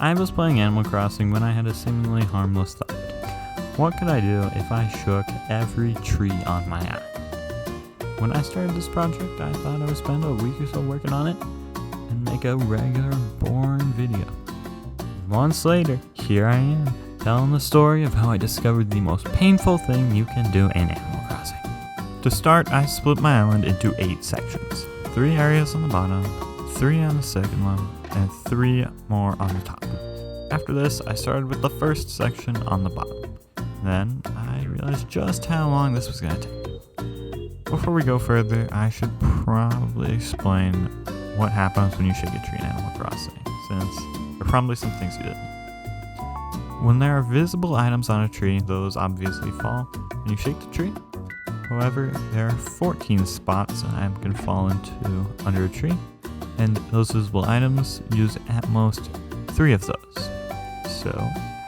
I was playing Animal Crossing when I had a seemingly harmless thought. What could I do if I shook every tree on my island? When I started this project, I thought I would spend a week or so working on it and make a regular, boring video. Months later, here I am, telling the story of how I discovered the most painful thing you can do in Animal Crossing. To start, I split my island into 8 sections. 3 areas on the bottom, 3 on the second level, and 3 more on the top. After this, I started with the first section on the bottom. Then, I realized just how long this was going to take. Before we go further, I should probably explain what happens when you shake a tree in Animal Crossing, since there are probably some things you didn't. When there are visible items on a tree, those obviously fall when you shake the tree. However, there are 14 spots an item can fall into under a tree, and those visible items use at most 3 of those. So,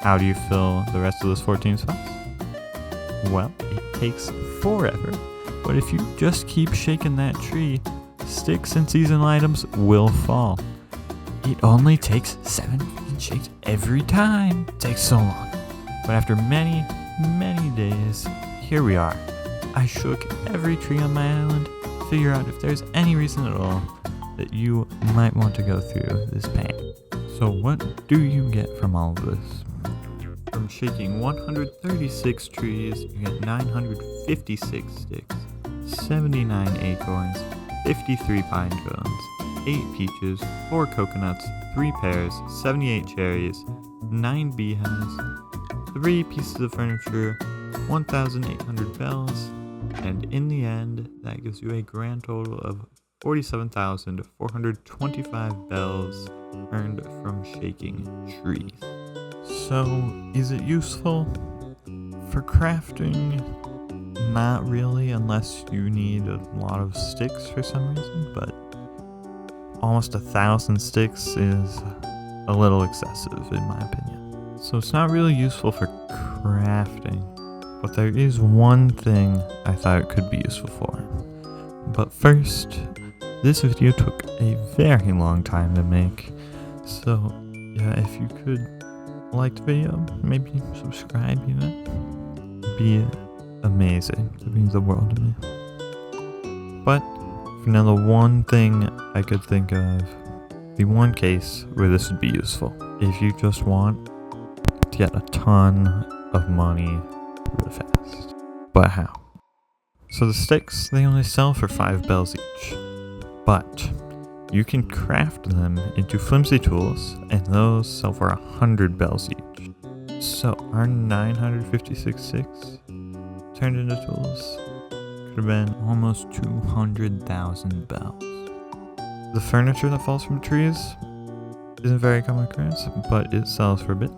how do you fill the rest of those 14 spots? Well, it takes forever, but if you just keep shaking that tree, sticks and seasonal items will fall. It only takes 7 freaking shakes every time. It takes so long. But after many, many days, here we are. I shook every tree on my island to figure out if there's any reason at all that you might want to go through this pain. So what do you get from all of this? From shaking 136 trees, you get 956 sticks, 79 acorns, 53 pine cones, 8 peaches, 4 coconuts, 3 pears, 78 cherries, 9 beehives, 3 pieces of furniture, 1,800 bells, and in the end, that gives you a grand total of 47,425 bells earned from shaking trees. So, is it useful? For crafting, not really, unless you need a lot of sticks for some reason, but almost 1,000 sticks is a little excessive in my opinion. So it's not really useful for crafting. But there is one thing I thought it could be useful for. But first, this video took a very long time to make. So, yeah, if you could like the video, maybe subscribe even, it'd be amazing. It means the world to me. But, for now, the one thing I could think of, the one case where this would be useful, if you just want to get a ton of money really fast. But how? So the sticks, they only sell for 5 bells each, but you can craft them into flimsy tools, and those sell for 100 bells each. So our 956 sticks turned into tools could have been almost 200,000 bells. The furniture that falls from trees isn't very common occurrence, but it sells for a bit.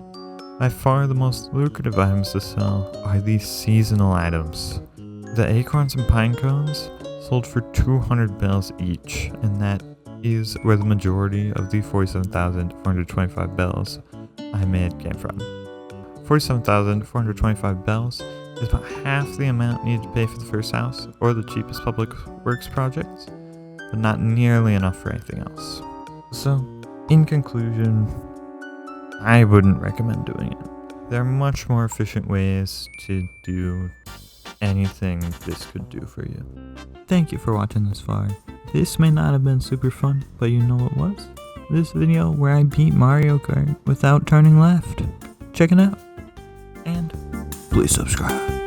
By far the most lucrative items to sell are these seasonal items. The acorns and pine cones sold for 200 bells each, and that is where the majority of the 47,425 bells I made came from. 47,425 bells is about half the amount needed to pay for the first house or the cheapest public works projects, but not nearly enough for anything else. So, in conclusion, I wouldn't recommend doing it. There are much more efficient ways to do anything this could do for you. Thank you for watching this far. This may not have been super fun, but you know what was? This video where I beat Mario Kart without turning left. Check it out. And please subscribe.